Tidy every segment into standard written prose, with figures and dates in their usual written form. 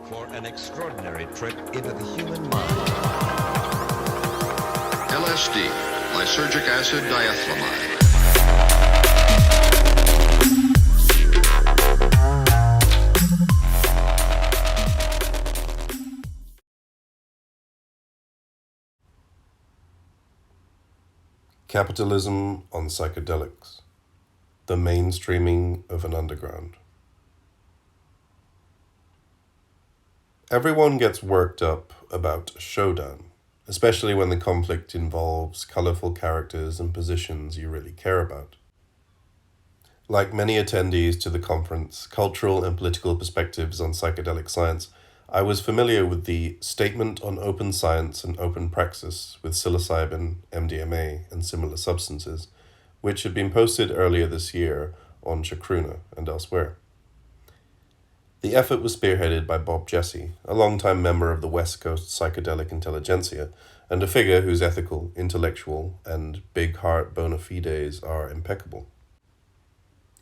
for an extraordinary trip into the human mind. LSD, lysergic acid diethylamide. Capitalism on Psychedelics, the mainstreaming of an underground. Everyone gets worked up about a showdown, especially when the conflict involves colourful characters and positions you really care about. Like many attendees to the conference, Cultural and Political Perspectives on Psychedelic Science, I was familiar with the Statement on Open Science and Open Praxis with psilocybin, MDMA, and similar substances, which had been posted earlier this year on Chacruna and elsewhere. The effort was spearheaded by Bathje, a longtime member of the West Coast psychedelic intelligentsia, and a figure whose ethical, intellectual, and big heart bona fides are impeccable.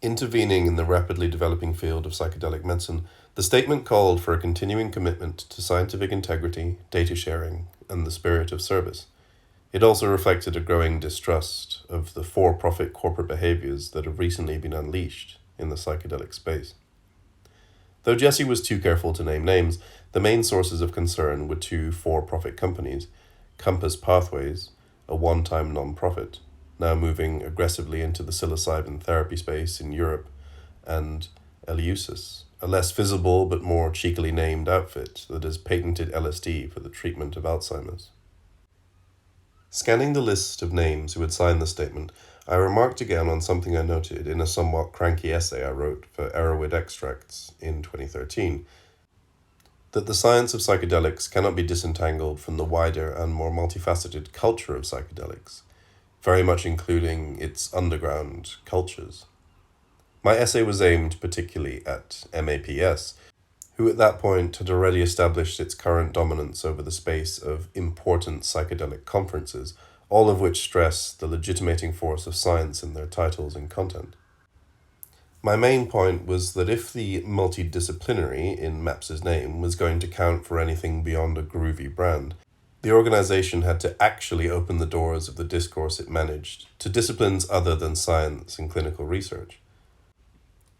Intervening in the rapidly developing field of psychedelic medicine, the statement called for a continuing commitment to scientific integrity, data sharing, and the spirit of service. It also reflected a growing distrust of the for-profit corporate behaviors that have recently been unleashed in the psychedelic space. Though Jesse was too careful to name names, the main sources of concern were two for-profit companies, Compass Pathways, a one-time non-profit, now moving aggressively into the psilocybin therapy space in Europe, and Eleusis, a less visible but more cheekily named outfit that has patented LSD for the treatment of Alzheimer's. Scanning the list of names who had signed the statement, I remarked again on something I noted in a somewhat cranky essay I wrote for Erowid Extracts in 2013, that the science of psychedelics cannot be disentangled from the wider and more multifaceted culture of psychedelics, very much including its underground cultures. My essay was aimed particularly at MAPS, who at that point had already established its current dominance over the space of important psychedelic conferences, all of which stress the legitimating force of science in their titles and content. My main point was that if the multidisciplinary in MAPS's name was going to count for anything beyond a groovy brand, the organization had to actually open the doors of the discourse it managed to disciplines other than science and clinical research.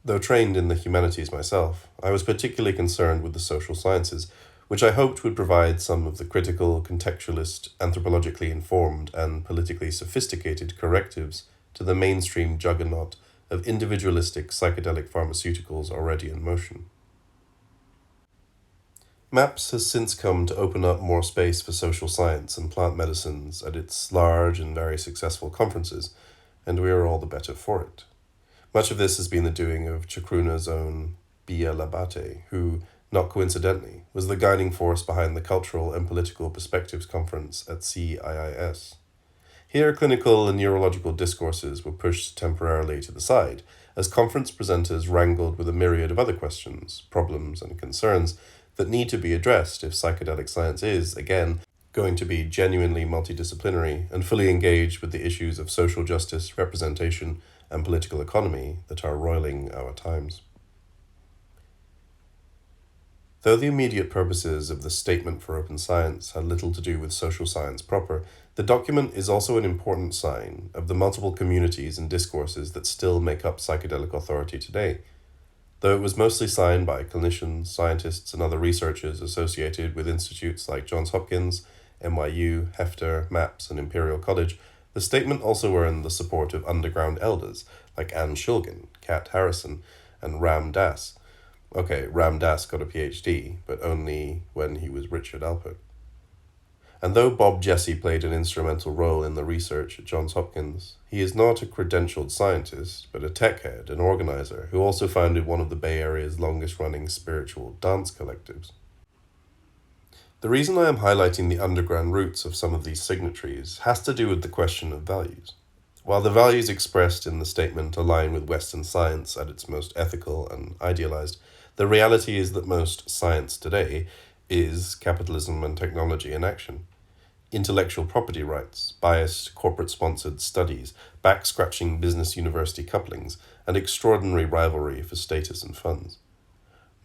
Though trained in the humanities myself, I was particularly concerned with the social sciences, which I hoped would provide some of the critical, contextualist, anthropologically informed, and politically sophisticated correctives to the mainstream juggernaut of individualistic psychedelic pharmaceuticals already in motion. MAPS has since come to open up more space for social science and plant medicines at its large and very successful conferences, and we are all the better for it. Much of this has been the doing of Chacruna's own Labate, who, not coincidentally, was the guiding force behind the Cultural and Political Perspectives Conference at CIIS. Here, clinical and neurological discourses were pushed temporarily to the side, as conference presenters wrangled with a myriad of other questions, problems, and concerns that need to be addressed if psychedelic science is, again, going to be genuinely multidisciplinary and fully engaged with the issues of social justice, representation, and political economy that are roiling our times. Though the immediate purposes of the Statement for Open Science had little to do with social science proper, the document is also an important sign of the multiple communities and discourses that still make up psychedelic authority today. Though it was mostly signed by clinicians, scientists, and other researchers associated with institutes like Johns Hopkins, NYU, Hefter, MAPS, and Imperial College, the statement also earned the support of underground elders like Anne Shulgin, Kat Harrison, and Ram Dass. Okay, Ram Dass got a PhD, but only when he was Richard Alpert. And though Bathje played an instrumental role in the research at Johns Hopkins, he is not a credentialed scientist, but a tech head and organizer who also founded one of the Bay Area's longest-running spiritual dance collectives. The reason I am highlighting the underground roots of some of these signatories has to do with the question of values. While the values expressed in the statement align with Western science at its most ethical and idealized, the reality is that most science today is capitalism and technology in action. Intellectual property rights, biased corporate-sponsored studies, back-scratching business-university couplings, and extraordinary rivalry for status and funds.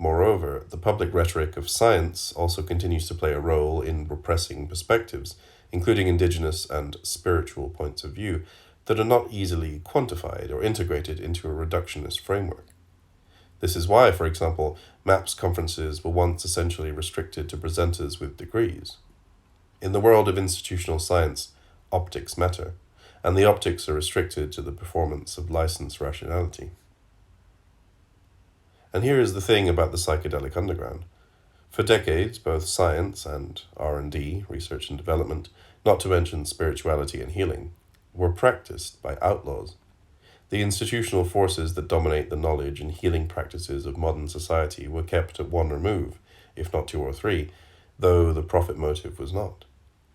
Moreover, the public rhetoric of science also continues to play a role in repressing perspectives, including indigenous and spiritual points of view, that are not easily quantified or integrated into a reductionist framework. This is why, for example, MAPS conferences were once essentially restricted to presenters with degrees. In the world of institutional science, optics matter, and the optics are restricted to the performance of licensed rationality. And here is the thing about the psychedelic underground. For decades, both science and R&D, research and development, not to mention spirituality and healing, were practiced by outlaws. The institutional forces that dominate the knowledge and healing practices of modern society were kept at one remove, if not two or three, though the profit motive was not.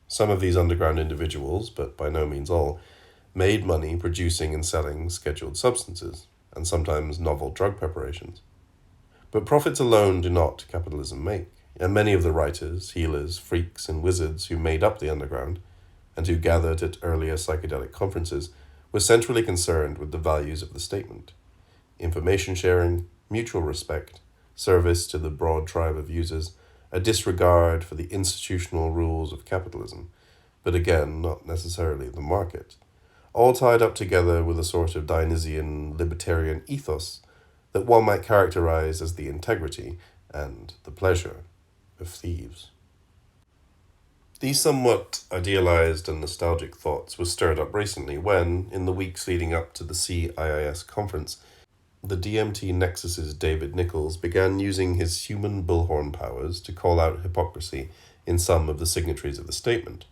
Some of these underground individuals, but by no means all, made money producing and selling scheduled substances, and sometimes novel drug preparations. But profits alone do not capitalism make, and many of the writers, healers, freaks, and wizards who made up the underground, and who gathered at earlier psychedelic conferences, were centrally concerned with the values of the statement: information sharing, mutual respect, service to the broad tribe of users, a disregard for the institutional rules of capitalism, but again, not necessarily the market, all tied up together with a sort of Dionysian libertarian ethos that one might characterize as the integrity and the pleasure of thieves. These somewhat idealized and nostalgic thoughts were stirred up recently when, in the weeks leading up to the CIIS conference, the DMT Nexus's David Nichols began using his human bullhorn powers to call out hypocrisy in some of the signatories of the statement.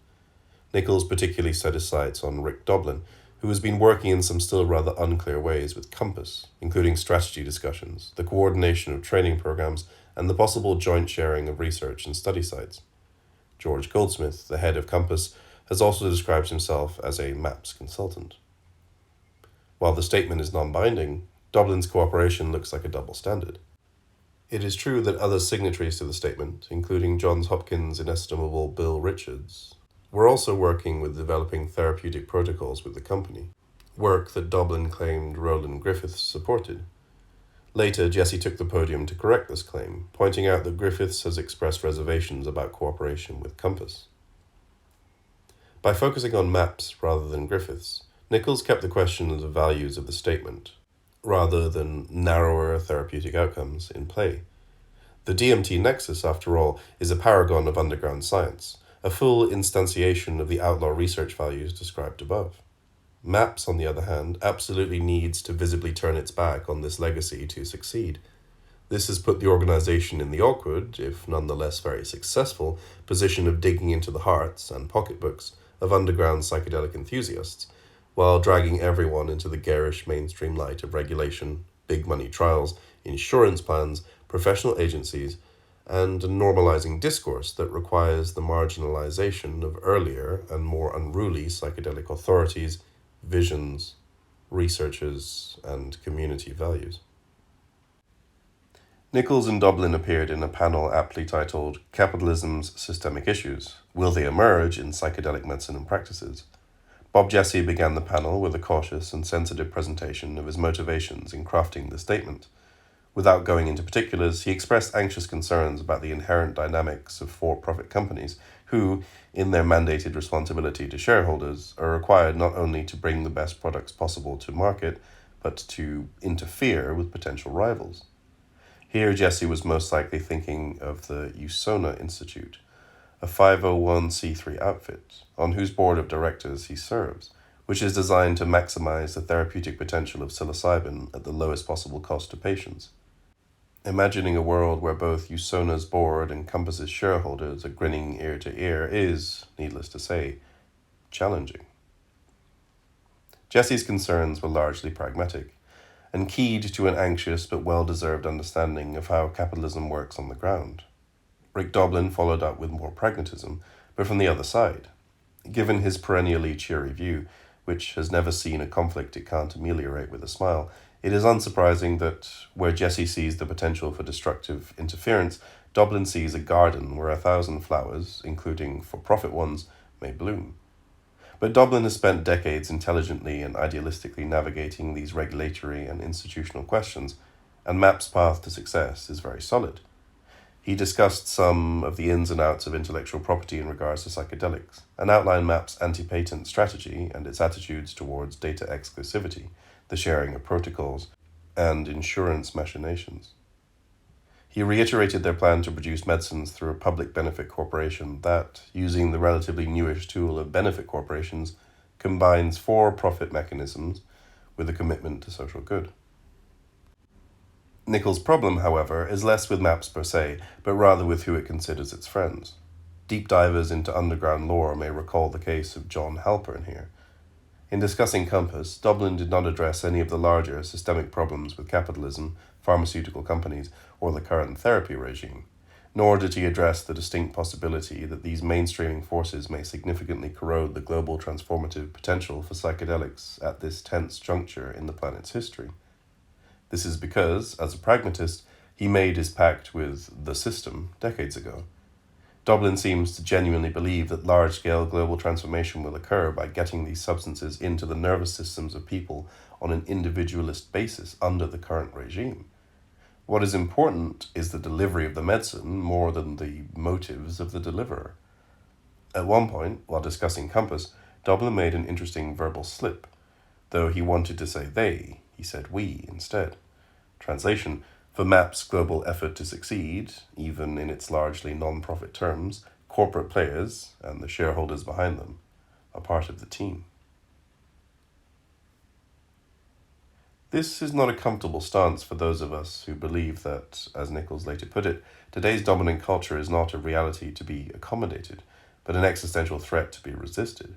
Nichols particularly set his sights on Rick Doblin, who has been working in some still rather unclear ways with Compass, including strategy discussions, the coordination of training programs, and the possible joint sharing of research and study sites. George Goldsmith, the head of Compass, has also described himself as a MAPS consultant. While the statement is non-binding, Dublin's cooperation looks like a double standard. It is true that other signatories to the statement, including Johns Hopkins' inestimable Bill Richards, were also working with developing therapeutic protocols with the company, work that Dublin claimed Roland Griffiths supported. Later, Jesse took the podium to correct this claim, pointing out that Griffiths has expressed reservations about cooperation with Compass. By focusing on MAPS rather than Griffiths, Nichols kept the question of the values of the statement, rather than narrower therapeutic outcomes, in play. The DMT Nexus, after all, is a paragon of underground science, a full instantiation of the outlaw research values described above. MAPS, on the other hand, absolutely needs to visibly turn its back on this legacy to succeed. This has put the organization in the awkward, if nonetheless very successful, position of digging into the hearts and pocketbooks of underground psychedelic enthusiasts, while dragging everyone into the garish mainstream light of regulation, big money trials, insurance plans, professional agencies, and a normalizing discourse that requires the marginalization of earlier and more unruly psychedelic authorities, visions, researchers, and community values. Nichols and Dublin appeared in a panel aptly titled Capitalism's Systemic Issues: Will They Emerge in Psychedelic Medicine and Practices? Bob Jesse began the panel with a cautious and sensitive presentation of his motivations in crafting the statement. Without going into particulars, he expressed anxious concerns about the inherent dynamics of for-profit companies who, in their mandated responsibility to shareholders, are required not only to bring the best products possible to market, but to interfere with potential rivals. Here, Jesse was most likely thinking of the USONA Institute, a 501c3 outfit, on whose board of directors he serves, which is designed to maximize the therapeutic potential of psilocybin at the lowest possible cost to patients. Imagining a world where both USONA's board and Compass's shareholders are grinning ear to ear is, needless to say, challenging. Jesse's concerns were largely pragmatic, and keyed to an anxious but well-deserved understanding of how capitalism works on the ground. Rick Doblin followed up with more pragmatism, but from the other side. Given his perennially cheery view, which has never seen a conflict it can't ameliorate with a smile, it is unsurprising that where Jesse sees the potential for destructive interference, Dublin sees a garden where 1,000 flowers, including for-profit ones, may bloom. But Dublin has spent decades intelligently and idealistically navigating these regulatory and institutional questions, and Mapp's path to success is very solid. He discussed some of the ins and outs of intellectual property in regards to psychedelics, and outlined Mapp's anti-patent strategy and its attitudes towards data exclusivity, the sharing of protocols, and insurance machinations. He reiterated their plan to produce medicines through a public benefit corporation that, using the relatively newish tool of benefit corporations, combines for-profit mechanisms with a commitment to social good. Nichols' problem, however, is less with maps per se, but rather with who it considers its friends. Deep divers into underground lore may recall the case of John Halpern here. In discussing Compass, Dublin did not address any of the larger systemic problems with capitalism, pharmaceutical companies, or the current therapy regime, nor did he address the distinct possibility that these mainstreaming forces may significantly corrode the global transformative potential for psychedelics at this tense juncture in the planet's history. This is because, as a pragmatist, he made his pact with the system decades ago. Dublin seems to genuinely believe that large-scale global transformation will occur by getting these substances into the nervous systems of people on an individualist basis under the current regime. What is important is the delivery of the medicine more than the motives of the deliverer. At one point, while discussing Compass, Dublin made an interesting verbal slip. Though he wanted to say they, he said we instead. Translation: for MAP's global effort to succeed, even in its largely non-profit terms, corporate players, and the shareholders behind them, are part of the team. This is not a comfortable stance for those of us who believe that, as Nichols later put it, today's dominant culture is not a reality to be accommodated, but an existential threat to be resisted.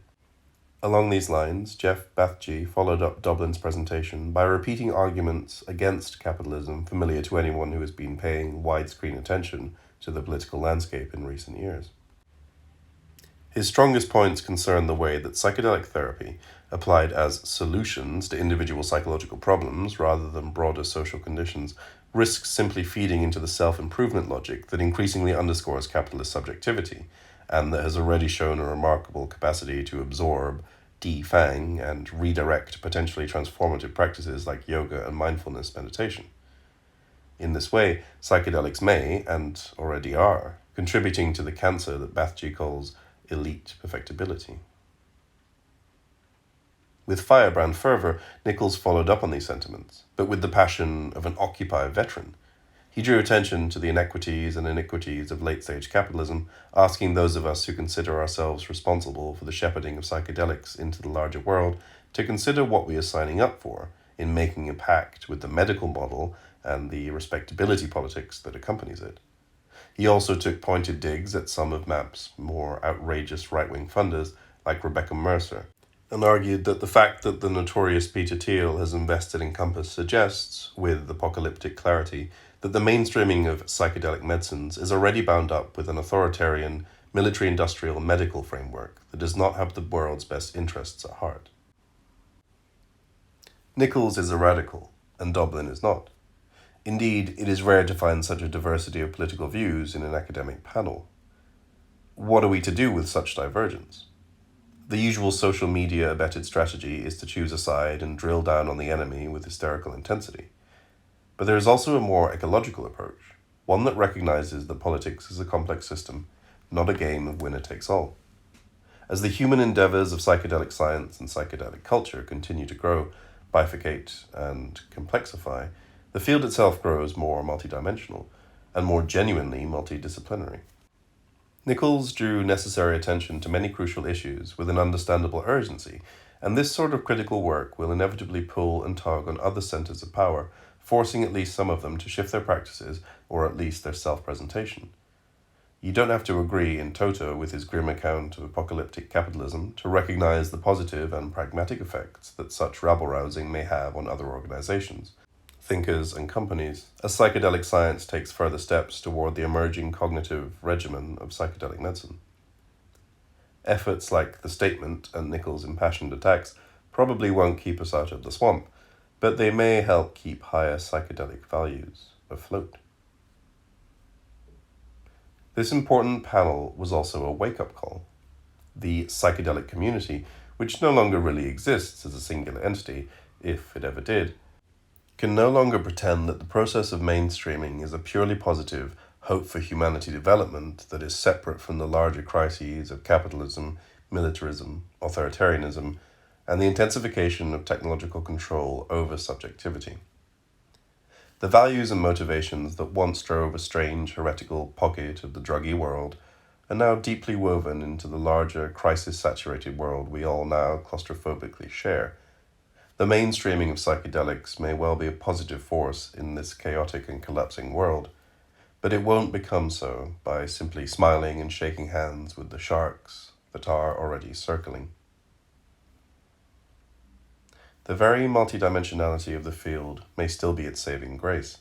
Along these lines, Geoff Bathje followed up Dublin's presentation by repeating arguments against capitalism familiar to anyone who has been paying widescreen attention to the political landscape in recent years. His strongest points concern the way that psychedelic therapy, applied as solutions to individual psychological problems rather than broader social conditions, risks simply feeding into the self-improvement logic that increasingly underscores capitalist subjectivity, and that has already shown a remarkable capacity to absorb, defang, and redirect potentially transformative practices like yoga and mindfulness meditation. In this way, psychedelics may, and already are, contributing to the cancer that Bathje calls elite perfectibility. With firebrand fervor, Nichols followed up on these sentiments, but with the passion of an Occupy veteran. He drew attention to the inequities and iniquities of late-stage capitalism, asking those of us who consider ourselves responsible for the shepherding of psychedelics into the larger world to consider what we are signing up for in making a pact with the medical model and the respectability politics that accompanies it. He also took pointed digs at some of MAP's more outrageous right-wing funders, like Rebecca Mercer, and argued that the fact that the notorious Peter Thiel has invested in Compass suggests, with apocalyptic clarity, that the mainstreaming of psychedelic medicines is already bound up with an authoritarian, military-industrial medical framework that does not have the world's best interests at heart. Nichols is a radical, and Dublin is not. Indeed, it is rare to find such a diversity of political views in an academic panel. What are we to do with such divergence? The usual social media-abetted strategy is to choose a side and drill down on the enemy with hysterical intensity. But there is also a more ecological approach, one that recognizes that politics is a complex system, not a game of winner-takes-all. As the human endeavors of psychedelic science and psychedelic culture continue to grow, bifurcate, and complexify, the field itself grows more multidimensional and more genuinely multidisciplinary. Nichols drew necessary attention to many crucial issues with an understandable urgency, and this sort of critical work will inevitably pull and tug on other centers of power, forcing at least some of them to shift their practices, or at least their self-presentation. You don't have to agree in toto with his grim account of apocalyptic capitalism to recognize the positive and pragmatic effects that such rabble-rousing may have on other organizations, thinkers, and companies, as psychedelic science takes further steps toward the emerging cognitive regimen of psychedelic medicine. Efforts like the statement and Nichols' impassioned attacks probably won't keep us out of the swamp, but they may help keep higher psychedelic values afloat. This important panel was also a wake-up call. The psychedelic community, which no longer really exists as a singular entity, if it ever did, can no longer pretend that the process of mainstreaming is a purely positive hope for humanity development that is separate from the larger crises of capitalism, militarism, authoritarianism, and the intensification of technological control over subjectivity. The values and motivations that once drove a strange heretical pocket of the druggy world are now deeply woven into the larger crisis-saturated world we all now claustrophobically share. The mainstreaming of psychedelics may well be a positive force in this chaotic and collapsing world, but it won't become so by simply smiling and shaking hands with the sharks that are already circling. The very multidimensionality of the field may still be its saving grace.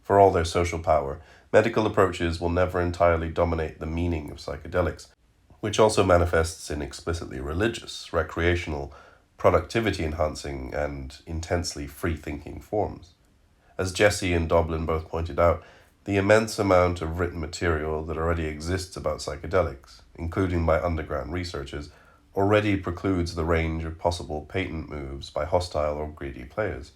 For all their social power, medical approaches will never entirely dominate the meaning of psychedelics, which also manifests in explicitly religious, recreational, productivity-enhancing, and intensely free-thinking forms. As Jesse and Dublin both pointed out, the immense amount of written material that already exists about psychedelics, including by underground researchers, already precludes the range of possible patent moves by hostile or greedy players.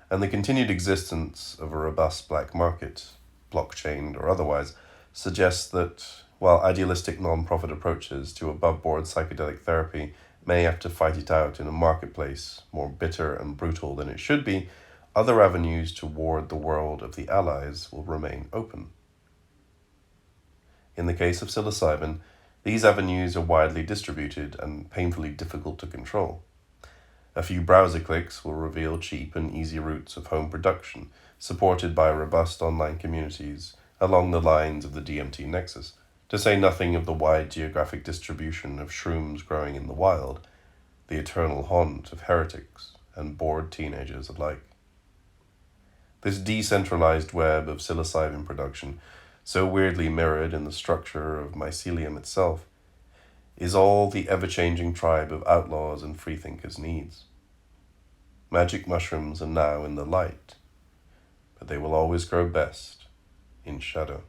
And the continued existence of a robust black market, blockchained or otherwise, suggests that, while idealistic non-profit approaches to above-board psychedelic therapy may have to fight it out in a marketplace more bitter and brutal than it should be, other avenues toward the world of the allies will remain open. In the case of psilocybin, these avenues are widely distributed and painfully difficult to control. A few browser clicks will reveal cheap and easy routes of home production, supported by robust online communities along the lines of the DMT nexus, to say nothing of the wide geographic distribution of shrooms growing in the wild, the eternal haunt of heretics and bored teenagers alike. This decentralized web of psilocybin production, so weirdly mirrored in the structure of mycelium itself, is all the ever-changing tribe of outlaws and freethinkers needs. Magic mushrooms are now in the light, but they will always grow best in shadow.